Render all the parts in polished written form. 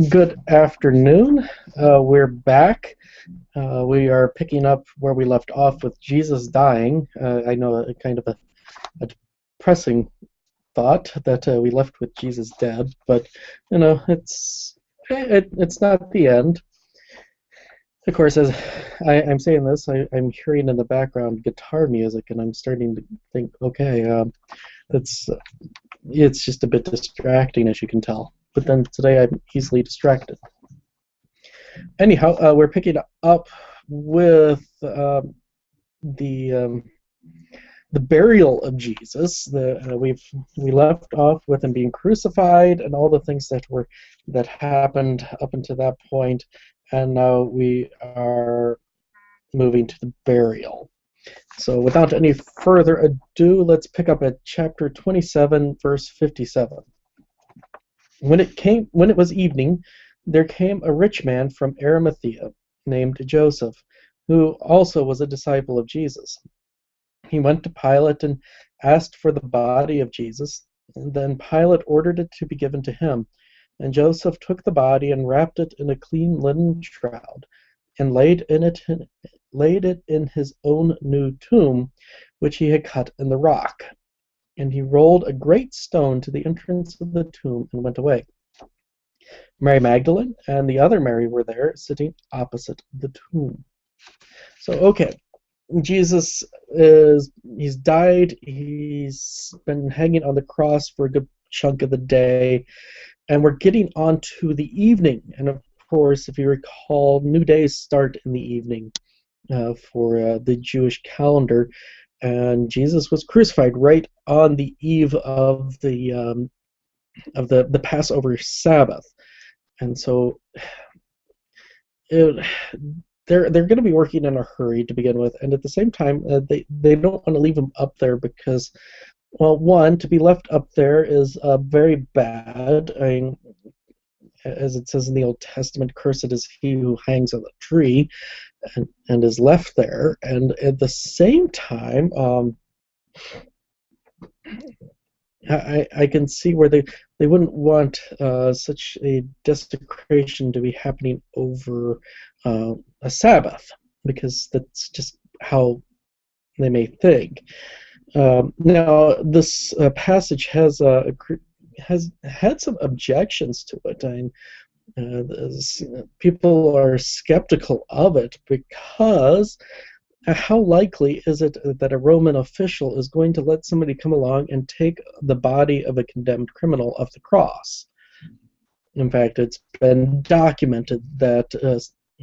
Good afternoon. We're back. We are picking up where we left off with Jesus dying. I know a kind of a depressing thought that we left with Jesus dead, but it's not the end. Of course, as I'm saying this, I'm hearing in the background guitar music, and I'm starting to think, okay, it's it's just a bit distracting, as you can tell. But then today I'm easily distracted. Anyhow, we're picking up with the um, the burial of Jesus. We left off with him being crucified and all the things that happened up until that point, and now we are moving to the burial. So without any further ado, let's pick up at chapter 27, verse 57. When it was evening, there came a rich man from Arimathea named Joseph, who also was a disciple of Jesus. He went to Pilate and asked for the body of Jesus, and then Pilate ordered it to be given to him. And Joseph took the body and wrapped it in a clean linen shroud, and laid it in his own new tomb, which he had cut in the rock. And he rolled a great stone to the entrance of the tomb and went away. Mary Magdalene and the other Mary were there, sitting opposite the tomb. So, okay, he's died, he's been hanging on the cross for a good chunk of the day, and we're getting on to the evening. And of course, if you recall, new days start in the evening for the Jewish calendar, and Jesus was crucified right on the eve of the Passover Sabbath. And so they're going to be working in a hurry to begin with, and at the same time, they don't want to leave him up there because, well, one, to be left up there is very bad. I mean, as it says in the Old Testament, cursed is he who hangs on the tree and is left there. And at the same time, I can see where they wouldn't want such a desecration to be happening over a Sabbath, because that's just how they may think. Now, this passage has had some objections to it. People are skeptical of it because how likely is it that a Roman official is going to let somebody come along and take the body of a condemned criminal off the cross? In fact, it's been documented that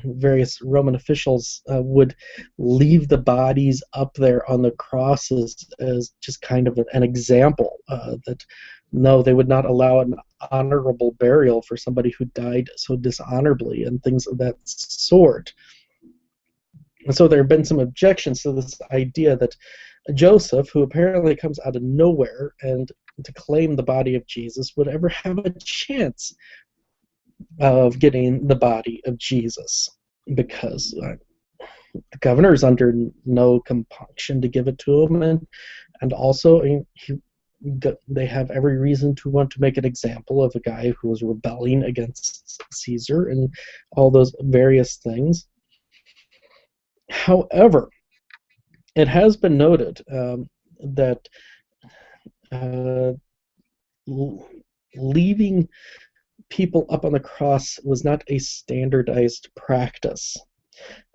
various Roman officials would leave the bodies up there on the crosses as just kind of an example that no, they would not allow an honorable burial for somebody who died so dishonorably and things of that sort. And so there have been some objections to this idea that Joseph, who apparently comes out of nowhere and to claim the body of Jesus, would ever have a chance of getting the body of Jesus, because the governor is under no compunction to give it to him, and also they have every reason to want to make an example of a guy who was rebelling against Caesar and all those various things. However, it has been noted that leaving people up on the cross was not a standardized practice.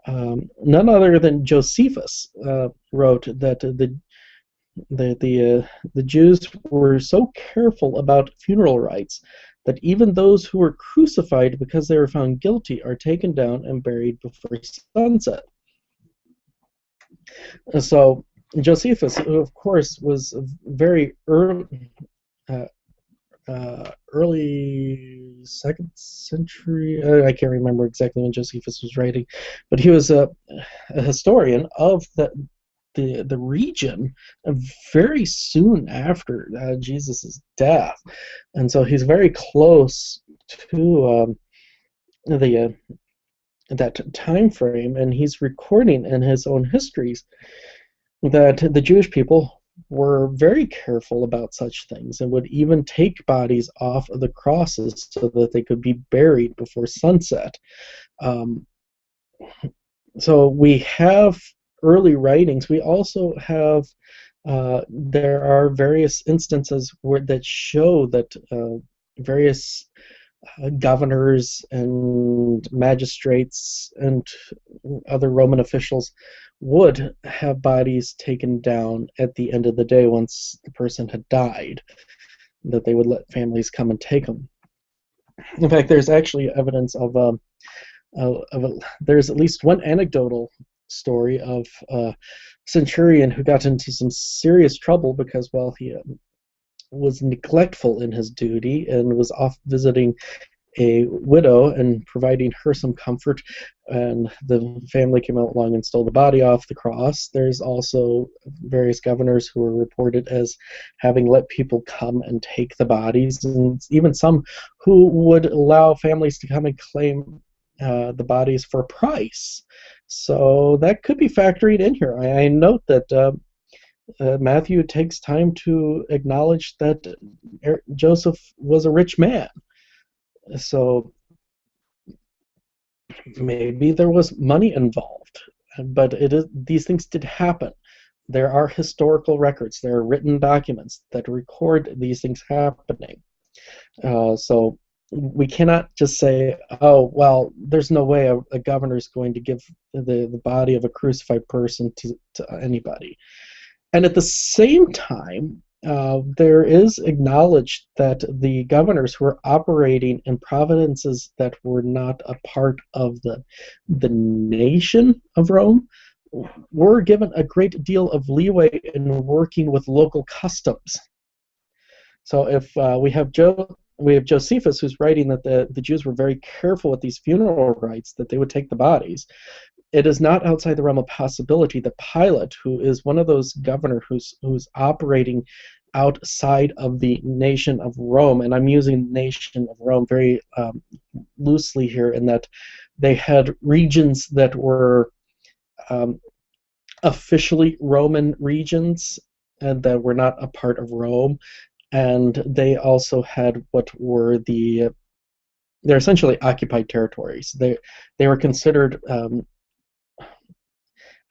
None other than Josephus wrote that the Jews were so careful about funeral rites that even those who were crucified because they were found guilty are taken down and buried before sunset. So Josephus, who of course was a very early second century, I can't remember exactly when Josephus was writing, but he was a historian of the region very soon after Jesus' death, and so he's very close to that time frame, and he's recording in his own histories that the Jewish people were very careful about such things and would even take bodies off of the crosses so that they could be buried before sunset. Um, so we have early writings. We also have there are various instances that show that various governors and magistrates and other Roman officials would have bodies taken down at the end of the day once the person had died, that they would let families come and take them. In fact, there's actually evidence there's at least one anecdotal story of a centurion who got into some serious trouble because, well, he was neglectful in his duty and was off visiting a widow and providing her some comfort, and the family came out along and stole the body off the cross. There's also various governors who were reported as having let people come and take the bodies, and even some who would allow families to come and claim the bodies for a price. So that could be factored in here. I note that Matthew takes time to acknowledge that Joseph was a rich man. So maybe there was money involved, but these things did happen. There are historical records, there are written documents that record these things happening. So we cannot just say, oh, well, there's no way a governor is going to give the body of a crucified person to anybody. And at the same time, there is acknowledged that the governors who were operating in provinces that were not a part of the nation of Rome were given a great deal of leeway in working with local customs. So if we have Josephus, who's writing that the Jews were very careful with these funeral rites, that they would take the bodies. It is not outside the realm of possibility that Pilate, who is one of those governors who's operating outside of the nation of Rome, and I'm using nation of Rome very loosely here, in that they had regions that were officially Roman regions and that were not a part of Rome, and they also had what were they're essentially occupied territories. They were considered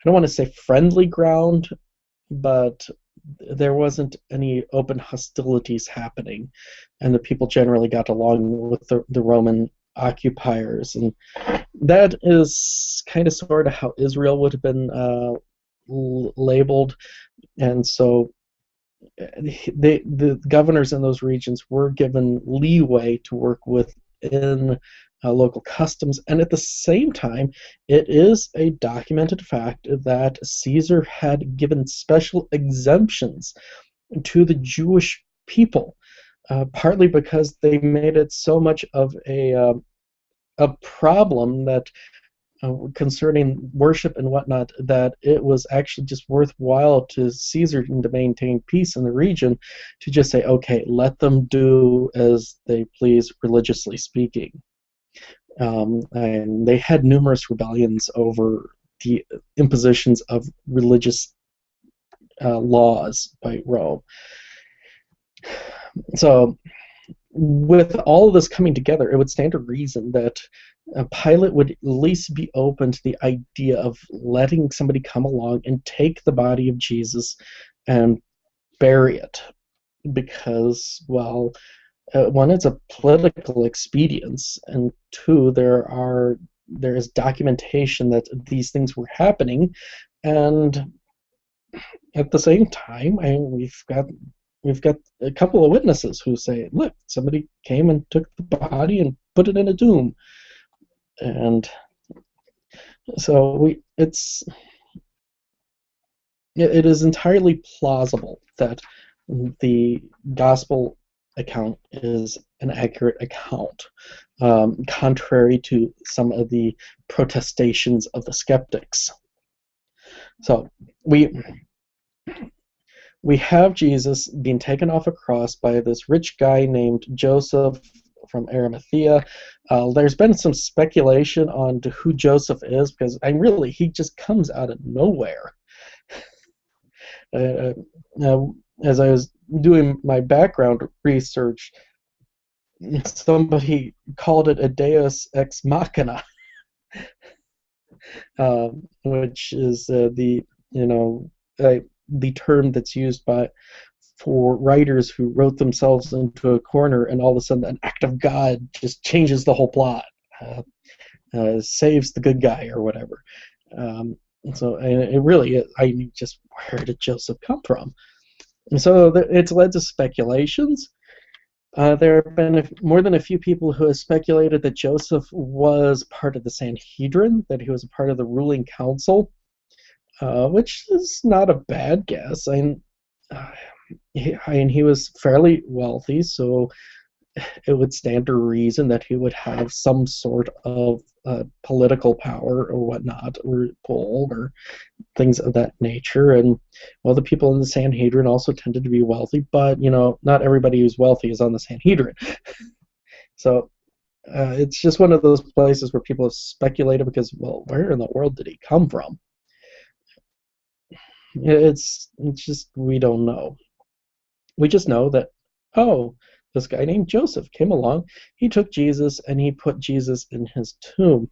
I don't want to say friendly ground, but there wasn't any open hostilities happening, and the people generally got along with the Roman occupiers, and that is kind of sort of how Israel would have been labeled, and so the governors in those regions were given leeway to work within local customs, and at the same time, it is a documented fact that Caesar had given special exemptions to the Jewish people, partly because they made it so much of a problem that concerning worship and whatnot, that it was actually just worthwhile to Caesar to maintain peace in the region, to just say, okay, let them do as they please, religiously speaking. And they had numerous rebellions over the impositions of religious laws by Rome. So, with all of this coming together, it would stand to reason that Pilate would at least be open to the idea of letting somebody come along and take the body of Jesus and bury it, because, well, one, it's a political expedience, and two, there is documentation that these things were happening, and at the same time, we've got a couple of witnesses who say, look, somebody came and took the body and put it in a tomb, and so it is entirely plausible that the gospel account is an accurate account, contrary to some of the protestations of the skeptics. So we have Jesus being taken off a cross by this rich guy named Joseph from Arimathea. There's been some speculation on who Joseph is, because he just comes out of nowhere. Uh, uh, as I was doing my background research, somebody called it a Deus ex machina, which is you know uh, the term that's used by for writers who wrote themselves into a corner, and all of a sudden an act of God just changes the whole plot, saves the good guy or whatever. Um, so and it really, I mean, just where did Joseph come from? And so it's led to speculations. There have been more than a few people who have speculated that Joseph was part of the Sanhedrin, that he was a part of the ruling council, which is not a bad guess. Uh, he was fairly wealthy, so it would stand to reason that he would have some sort of political power or whatnot, or pull, or things of that nature. And well, the people in the Sanhedrin also tended to be wealthy, but not everybody who's wealthy is on the Sanhedrin. So it's just one of those places where people have speculated because, well, where in the world did he come from? It's just we don't know. We just know that, oh, this guy named Joseph came along, he took Jesus and he put Jesus in his tomb.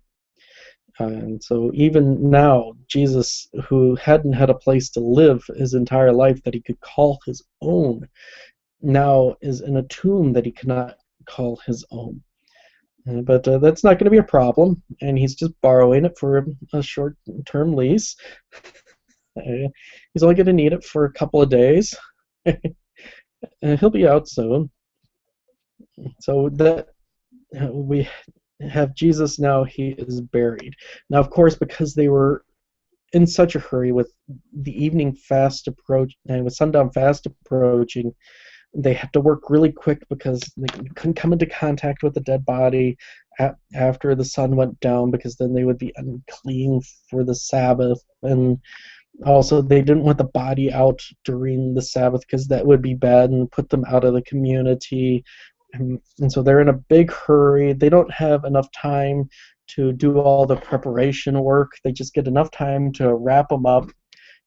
And so even now, Jesus, who hadn't had a place to live his entire life that he could call his own, now is in a tomb that he cannot call his own. But that's not going to be a problem, and he's just borrowing it for a short-term lease. He's only going to need it for a couple of days. He'll be out soon. So that we have Jesus now, he is buried. Now, of course, because they were in such a hurry with the evening fast approach and with sundown fast approaching, they had to work really quick because they couldn't come into contact with the dead body after the sun went down, because then they would be unclean for the Sabbath. And also, they didn't want the body out during the Sabbath because that would be bad and put them out of the community. And so they're in a big hurry. They don't have enough time to do all the preparation work. They just get enough time to wrap them up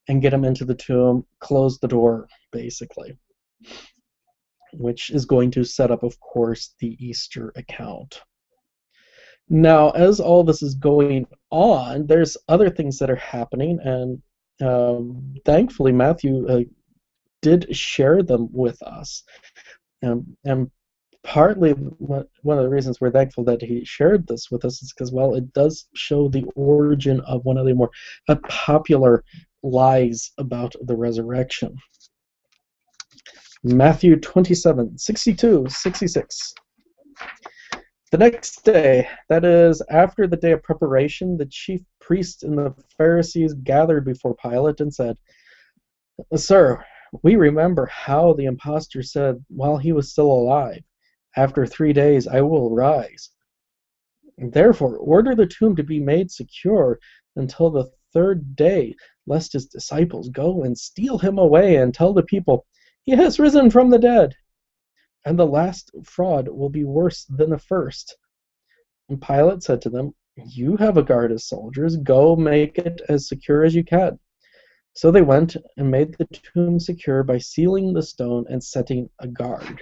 and get them into the tomb, close the door, basically, which is going to set up, of course, the Easter account. Now, as all this is going on, there's other things that are happening, and thankfully Matthew did share them with us. And partly one of the reasons we're thankful that he shared this with us is because, well, it does show the origin of one of the more popular lies about the resurrection. Matthew 27:62-66. The next day, that is, after the day of preparation, the chief priests and the Pharisees gathered before Pilate and said, "Sir, we remember how the impostor said while he was still alive, 'After 3 days I will rise.' Therefore, order the tomb to be made secure until the 3rd day, lest his disciples go and steal him away and tell the people, 'He has risen from the dead.' And the last fraud will be worse than the first." And Pilate said to them, "You have a guard of soldiers. Go make it as secure as you can." So they went and made the tomb secure by sealing the stone and setting a guard.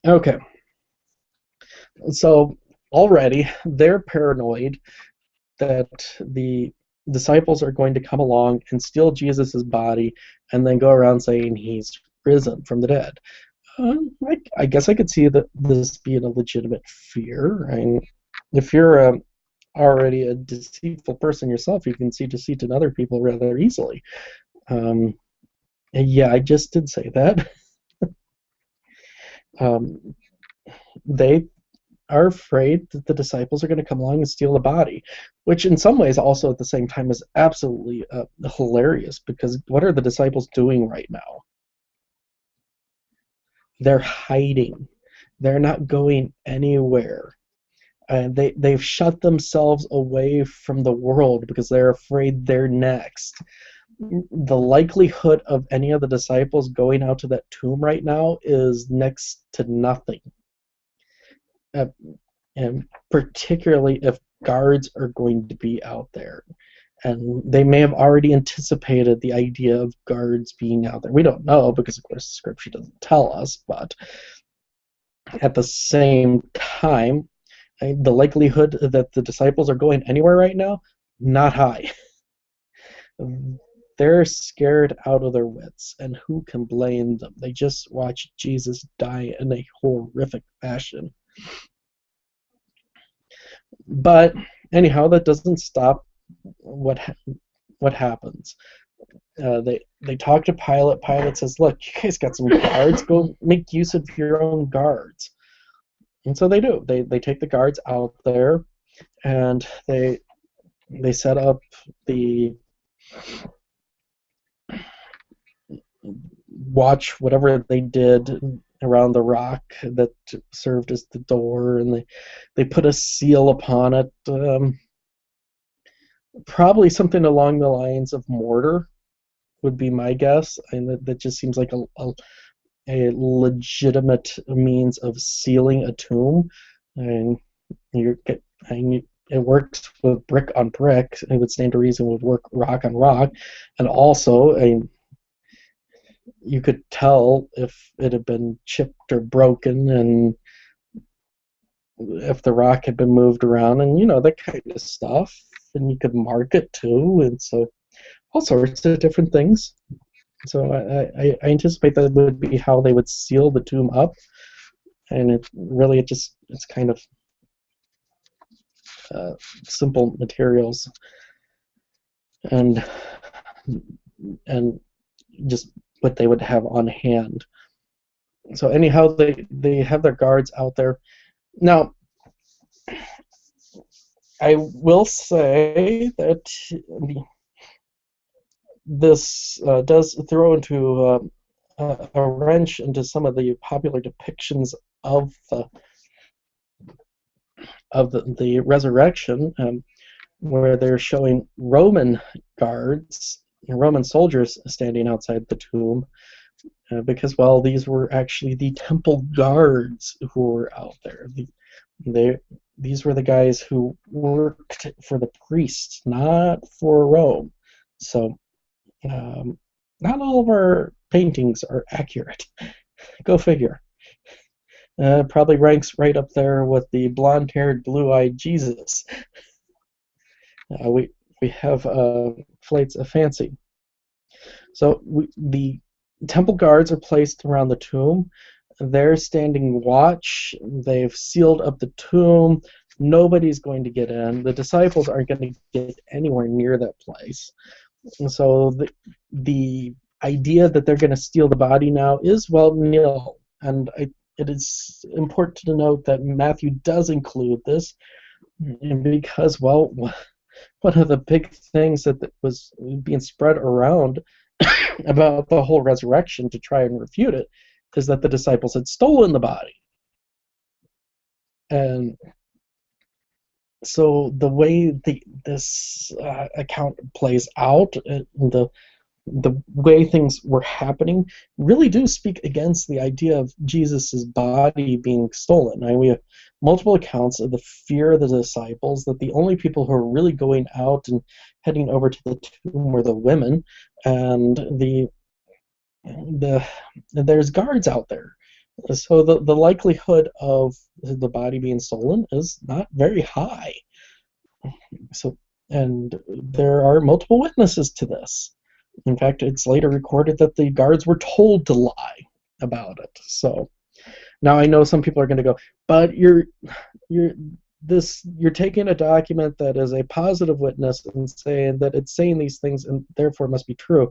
Okay. So already they're paranoid that the disciples are going to come along and steal Jesus' body and then go around saying he's risen from the dead. I guess I could see that this being a legitimate fear. I mean, if you're already a deceitful person yourself, you can see deceit in other people rather easily. Yeah, I just did say that. They are afraid that the disciples are going to come along and steal the body, which in some ways also at the same time is absolutely hilarious, because what are the disciples doing right now? They're hiding. They're not going anywhere. They've shut themselves away from the world because they're afraid they're next. The likelihood of any of the disciples going out to that tomb right now is next to nothing. And particularly if guards are going to be out there. And they may have already anticipated the idea of guards being out there. We don't know because, of course, Scripture doesn't tell us, but at the same time, the likelihood that the disciples are going anywhere right now, not high. They're scared out of their wits, and who can blame them? They just watched Jesus die in a horrific fashion. But anyhow, that doesn't stop what happens. They talk to Pilate. Pilate says, "Look, you guys got some guards. Go make use of your own guards." And so they do. They take the guards out there, and they set up the watch, whatever they did around the rock that served as the door, and they put a seal upon it. Probably something along the lines of mortar would be my guess, and that just seems like a legitimate means of sealing a tomb. And it works with brick on brick. It would stand to reason would work rock on rock, and also you could tell if it had been chipped or broken, and if the rock had been moved around, and that kind of stuff. And you could mark it too, and so all sorts of different things. So I anticipate that would be how they would seal the tomb up, and it's kind of simple materials, and just what they would have on hand. So anyhow, they have their guards out there. Now, I will say that this does throw into a wrench into some of the popular depictions of the resurrection, where they're showing Roman guards, Roman soldiers standing outside the tomb, because, well, these were actually the temple guards who were out there. These were the guys who worked for the priests, not for Rome. So not all of our paintings are accurate. Go figure. Probably ranks right up there with the blonde-haired, blue-eyed Jesus. We have flights of fancy. So the temple guards are placed around the tomb. They're standing watch. They've sealed up the tomb. Nobody's going to get in. The disciples aren't going to get anywhere near that place. And so the idea that they're going to steal the body now is, well, nil. And it is important to note that Matthew does include this, because, well, one of the big things that was being spread around about the whole resurrection to try and refute it is that the disciples had stolen the body. And so the way this account plays out, the way things were happening, really do speak against the idea of Jesus' body being stolen. We have multiple accounts of the fear of the disciples, that the only people who are really going out and heading over to the tomb were the women, and there's guards out there. So the likelihood of the body being stolen is not very high. So, and there are multiple witnesses to this. In fact, it's later recorded that the guards were told to lie about it. So now I know some people are going to go, but you're taking a document that is a positive witness and saying that it's saying these things and therefore must be true.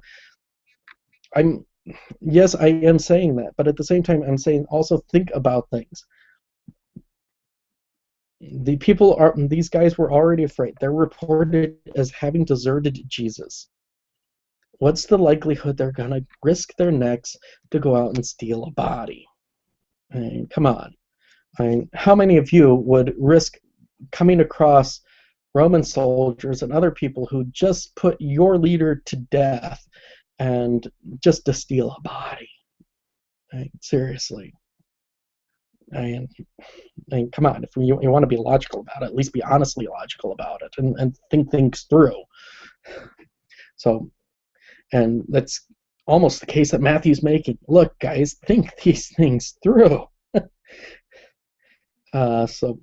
Yes, I am saying that, but at the same time, I'm saying also think about things. These guys were already afraid. They're reported as having deserted Jesus. What's the likelihood they're going to risk their necks to go out and steal a body? I mean, come on. How many of you would risk coming across Roman soldiers and other people who just put your leader to death and just to steal a body? Seriously. I mean, come on. If you want to be logical about it, at least be honestly logical about it and think things through. So, and that's almost the case that Matthew's making. Look, guys, think these things through. So,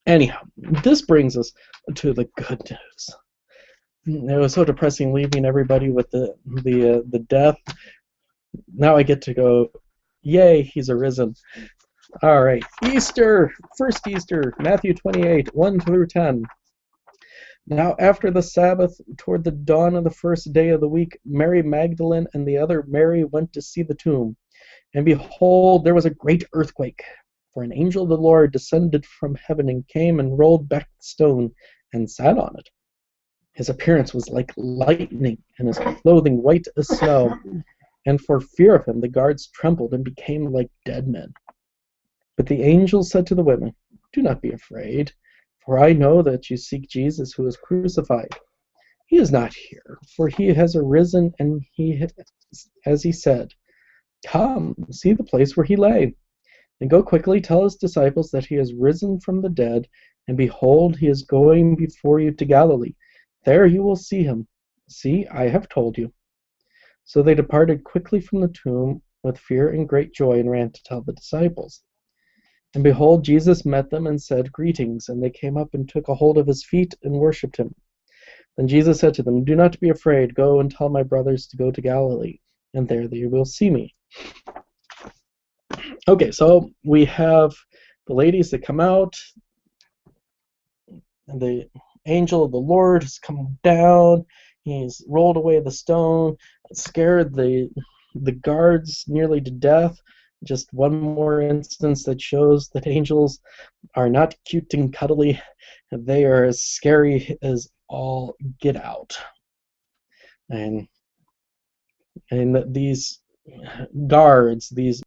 anyhow, this brings us to the good news. It was so depressing leaving everybody with the death. Now I get to go, yay, he's arisen. All right, Easter, first Easter, Matthew 28, 1 through 10. Now after the Sabbath, toward the dawn of the first day of the week, Mary Magdalene and the other Mary went to see the tomb. And behold, there was a great earthquake. For an angel of the Lord descended from heaven and came and rolled back the stone and sat on it. His appearance was like lightning, and his clothing white as snow. And for fear of him, the guards trembled and became like dead men. But the angel said to the women, "Do not be afraid, for I know that you seek Jesus who was crucified. He is not here, for he has arisen, and as he said, come, see the place where he lay. And go quickly, tell his disciples that he has risen from the dead, and behold, he is going before you to Galilee. There you will see him. See, I have told you." So they departed quickly from the tomb with fear and great joy and ran to tell the disciples. And behold, Jesus met them and said, "Greetings." And they came up and took a hold of his feet and worshipped him. Then Jesus said to them, "Do not be afraid. Go and tell my brothers to go to Galilee, and there they will see me." Okay, so we have the ladies that come out, and the angel of the Lord has come down. He's rolled away the stone, scared the guards nearly to death. Just one more instance that shows that angels are not cute and cuddly. They are as scary as all get out. And these guards, these